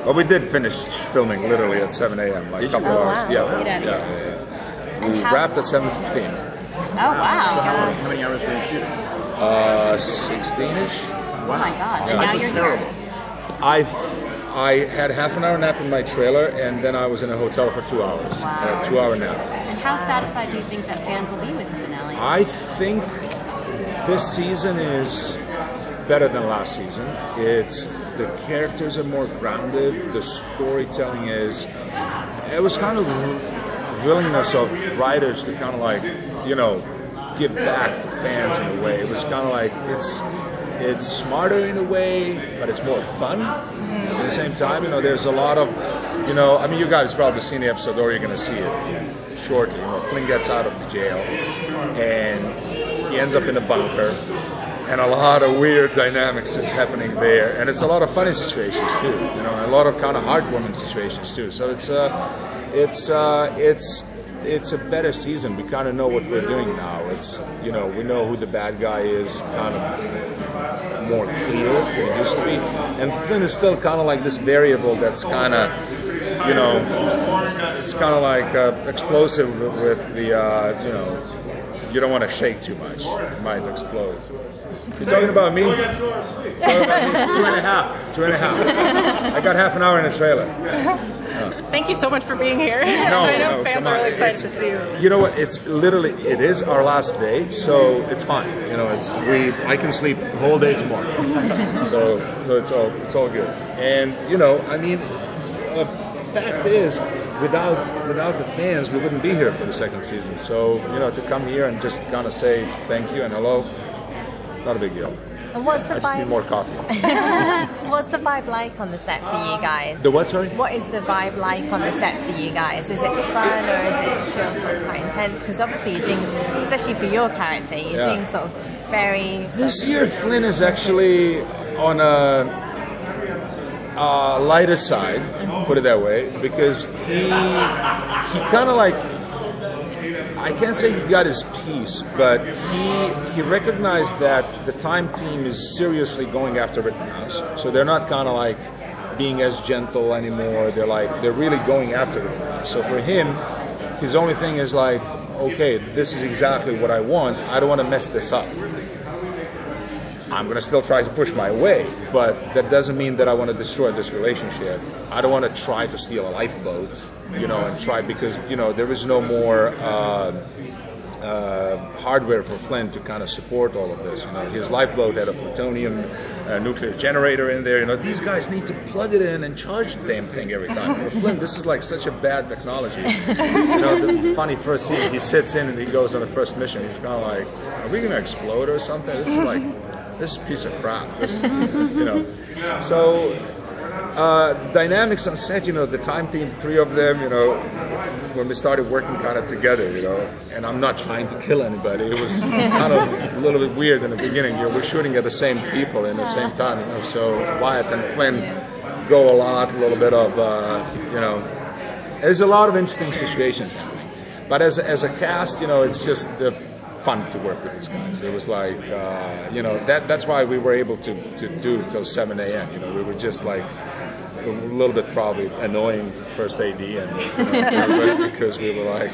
But we did finish filming literally at 7 a.m. like a couple of hours. Wow. Yeah. We wrapped at 7:15. Oh wow! So how many hours were you shooting? 16-ish. Oh my god! And I now did you're terrible. here. I had half an hour nap in my trailer, and then I was in a hotel for 2 hours. Wow. 2-hour nap. And how satisfied do you think that fans will be with the finale? I think this season is better than last season. The characters are more grounded. The storytelling is. It was kind of willingness of writers to kind of like, you know, give back to fans in a way. It was kind of like it's smarter in a way, but it's more fun at the same time. You know, there's a lot of, you know, I mean, you guys probably seen the episode, or you're going to see it shortly. You know, Flynn gets out of the jail, and he ends up in a bunker, and a lot of weird dynamics is happening there, and it's a lot of funny situations too. You know, and a lot of kind of heartwarming situations too. So it's a better season. We kind of know what we're doing now. It's, you know, we know who the bad guy is, kind of more clear than it used to be. And Flynn is still kind of like this variable that's kind of, you know, it's kind of like explosive with the, you know, you don't want to shake too much. It might explode. You talking about me? 2.5. 2.5. I got half an hour in the trailer. Thank you so much for being here. No, I know no, fans come are on. really excited to see you. You know what? It's literally, it is our last day, so it's fine. You know, I can sleep the whole day tomorrow. so it's all good. And you know, I mean, the fact is, without the fans, we wouldn't be here for the second season. So you know, to come here and just kind of say thank you and hello, it's not a big deal. And what's the I just need vibe? more coffee. What's the vibe like on the set for you guys? The what, sorry? What is the vibe like on the set for you guys? Is it fun or is it feel sort of quite intense? Because obviously you're doing, especially for your character, you're doing sort of very. This year, Flynn is actually on a lighter side, put it that way, because he kind of like. I can't say he got his piece, but he recognized that the Time team is seriously going after Rittenhouse. So they're not kind of like being as gentle anymore. They're really going after Rittenhouse. So for him, his only thing is like, okay, this is exactly what I want. I don't want to mess this up. I'm going to still try to push my way, but that doesn't mean that I want to destroy this relationship. I don't want to try to steal a lifeboat, you know, and try, because, you know, there is no more hardware for Flynn to kind of support all of this. You know, his lifeboat had a plutonium nuclear generator in there. You know, these guys need to plug it in and charge the damn thing every time. For Flynn, this is like such a bad technology. You know, the funny first scene, he sits in and he goes on the first mission. He's kind of like, are we going to explode or something? This is like, this is a piece of crap. This, you know, so dynamics on set. You know, the Time team, 3 of them. You know, when we started working kind of together. You know, and I'm not trying to kill anybody. It was kind of a little bit weird in the beginning. You know, we're shooting at the same people in the same time. You know, so Wyatt and Flynn go a little bit of, you know, there's a lot of interesting situations happening. But as a cast, you know, it's just fun to work with these guys. It was like, you know, that's why we were able to do till 7 a.m. You know, we were just like a little bit probably annoying first AD and, you know, everybody, because we were like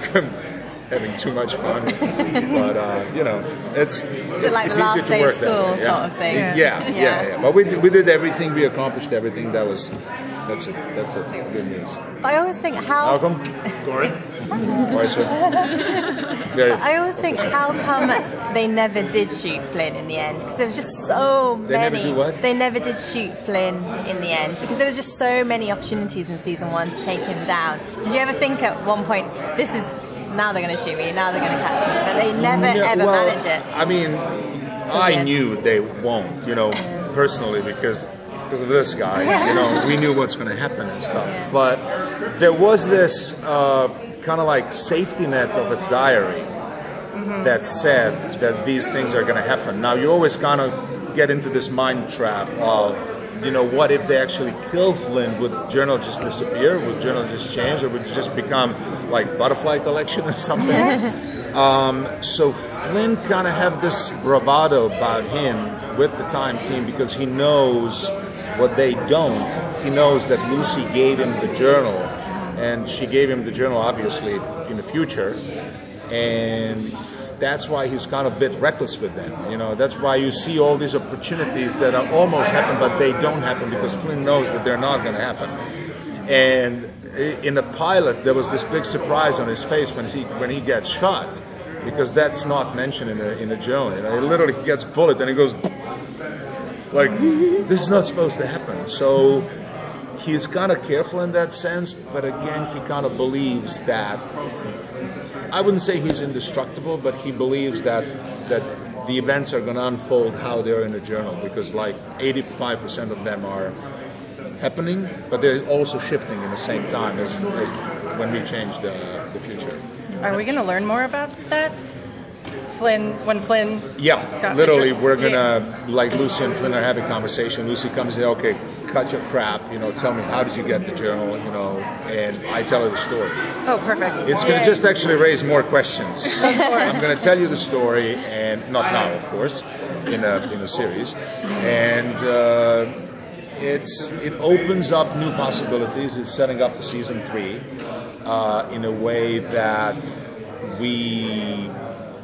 having too much fun. But you know, it's like it's the last easier to day work of that school way. sort of thing. Yeah. But we did everything. We accomplished everything. That's it. Good news. But I always think how. Malcolm, Goran, why sir? I always think, how come they never did shoot Flynn in the end? Because there was just so many. They never do what? They never did shoot Flynn in the end because there was just so many opportunities in season 1 to take him down. Did you ever think at one point, this is, now they're going to shoot me, now they're going to catch me? But they never ever manage it. I mean, I knew they won't, you know, personally, because of this guy, you know, we knew what's going to happen and stuff. But there was this kind of like safety net of a diary that said that these things are going to happen. Now, you always kind of get into this mind trap of, you know, what if they actually kill Flynn? Would Journal just disappear? Would Journal just change? Or would it just become like Butterfly Collection or something? So Flynn kind of have this bravado about him with the Time team because he knows what they don't. he knows that Lucy gave him the journal, and she gave him the journal obviously in the future, and that's why he's kind of a bit reckless with them. You know, that's why you see all these opportunities that are almost happen, but they don't happen because Flynn knows that they're not going to happen. And in the pilot, there was this big surprise on his face when he gets shot, because that's not mentioned in the journal. You know, he literally gets bullet and he goes like, this is not supposed to happen. So he's kind of careful in that sense, but again, he kind of believes that, I wouldn't say he's indestructible, but he believes that the events are going to unfold how they're in the journal, because like 85% of them are happening, but they're also shifting in the same time as when we change the future. Are we going to learn more about that? When Flynn got literally we're gonna, like Lucy and Flynn are having a conversation. Lucy comes in, okay, cut your crap, you know, tell me how did you get the journal, you know, and I tell her the story. Oh, perfect. It's gonna just actually raise more questions. Of course. I'm gonna tell you the story, and not now, of course, in a series, and it opens up new possibilities. It's setting up the season 3 in a way that we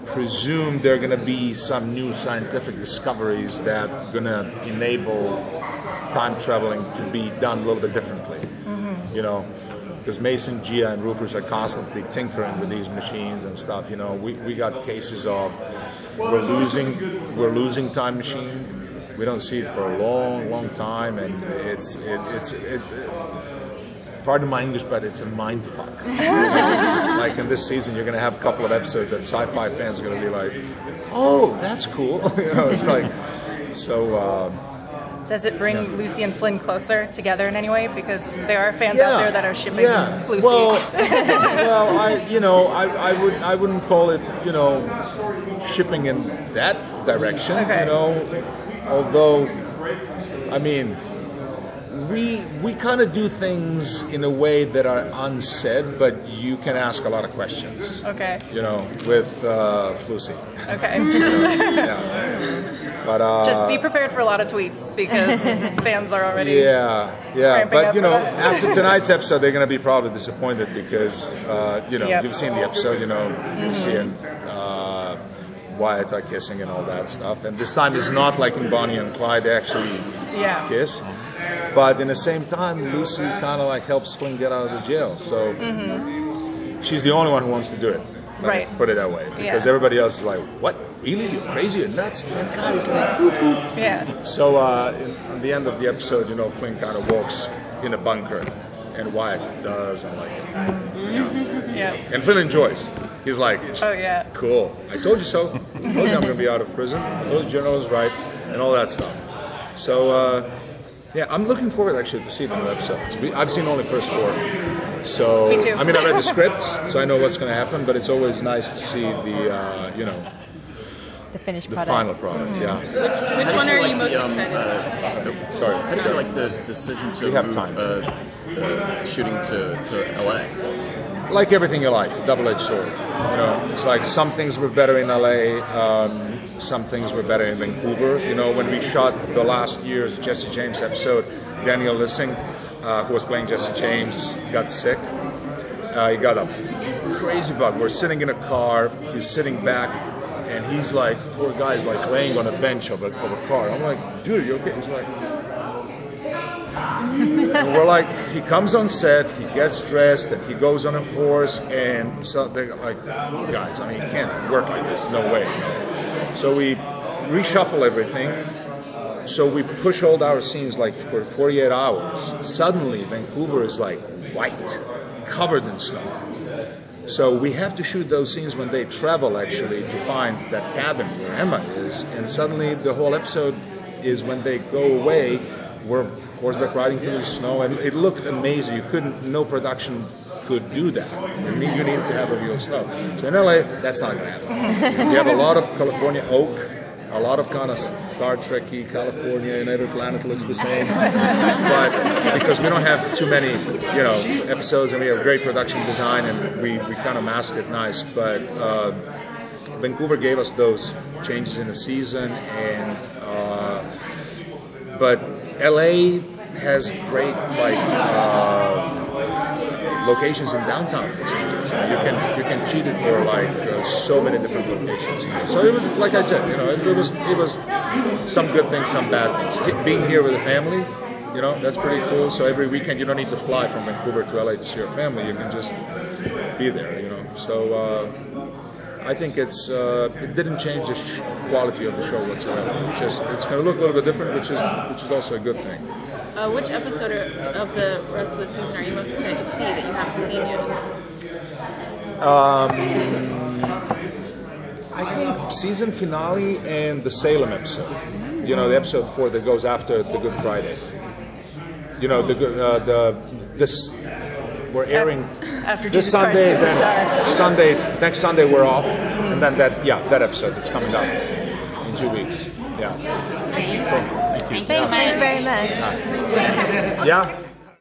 presume there are going to be some new scientific discoveries that are going to enable time traveling to be done a little bit differently. You know, because Mason, Gia, and Rufus are constantly tinkering with these machines and stuff. You know, we got cases of we're losing time machine. We don't see it for a long time, and it's pardon my English, but it's a mind fuck. Like in this season, you're going to have a couple of episodes that sci-fi fans are going to be like, "Oh, that's cool." You know, it's like so. Does it bring Lucy and Flynn closer together in any way? Because there are fans out there that are shipping Lucy. Well, I wouldn't call it, you know, shipping in that direction. Okay. You know, although, I mean, we kind of do things in a way that are unsaid, but you can ask a lot of questions. Okay. You know, with Lucy. Okay. But just be prepared for a lot of tweets, because fans are already but you know, after tonight's episode, they're going to be probably disappointed because you know, you've seen the episode, you know, Lucy and Wyatt are kissing and all that stuff, and this time it's not like in Bonnie and Clyde, they actually kiss, but in the same time, Lucy kind of like helps Flynn get out of the jail, so she's the only one who wants to do it. Right. Put it that way, because everybody else is like, "What? Really? You're crazy? You're nuts?" That guy is like, "Boop, boop." Yeah. So in the end of the episode, you know, Flynn kind of walks in a bunker, and Wyatt does, and like, and Flynn enjoys. He's like, "Oh yeah, cool. I told you so. I told you I'm going to be out of prison. I told the journal was right, and all that stuff." So I'm looking forward actually to see the new episodes. I've seen only the first 4. So, me too. I mean, I read the scripts, so I know what's going to happen, but it's always nice to see the, you know, the finished the product. final product, Which one are you most excited Sorry. How did you like the decision to move shooting to LA? Like everything you like, double-edged sword. You know, it's like some things were better in LA, some things were better in Vancouver. You know, when we shot the last year's Jesse James episode, Daniel Lissing, who was playing Jesse James, got sick. He got a crazy bug. We're sitting in a car, he's sitting back, and he's like, poor guy's like laying on a bench of a car. I'm like, dude, you okay? He's like, and we're like, he comes on set, he gets dressed, and he goes on a horse, and so they're like, guys, I mean, you can't work like this, no way. So we reshuffle everything. So we push all our scenes like for 48 hours. Suddenly, Vancouver is like white, covered in snow. So we have to shoot those scenes when they travel actually to find that cabin where Emma is. And suddenly the whole episode is when they go away, we're horseback riding through the snow, and it looked amazing. No production could do that. You need to have a real snow. So in LA, that's not going to happen. You have a lot of California oak, a lot of kind of Star Trek-y California, and every planet looks the same. But because we don't have too many, you know, episodes, and we have great production design, and we kind of mask it nice. But Vancouver gave us those changes in the season, and but LA has great locations in downtown Los Angeles. You can cheat it for so many different locations. So it was, like I said, it was some good things, some bad things. Being here with the family, that's pretty cool. So every weekend you don't need to fly from Vancouver to LA to see your family. You can just be there. So I think it didn't change the quality of the show whatsoever. It's going to look a little bit different, which is also a good thing. Which episode of the rest of the season are you most excited to see that you haven't seen yet? I think season finale and the Salem episode. The episode 4 that goes after the Good Friday. We're airing after this Jesus Sunday. Christ Then next Sunday we're off, and then that episode that's coming up in 2 weeks. Yeah. Thank you. Thank you very much. Yeah.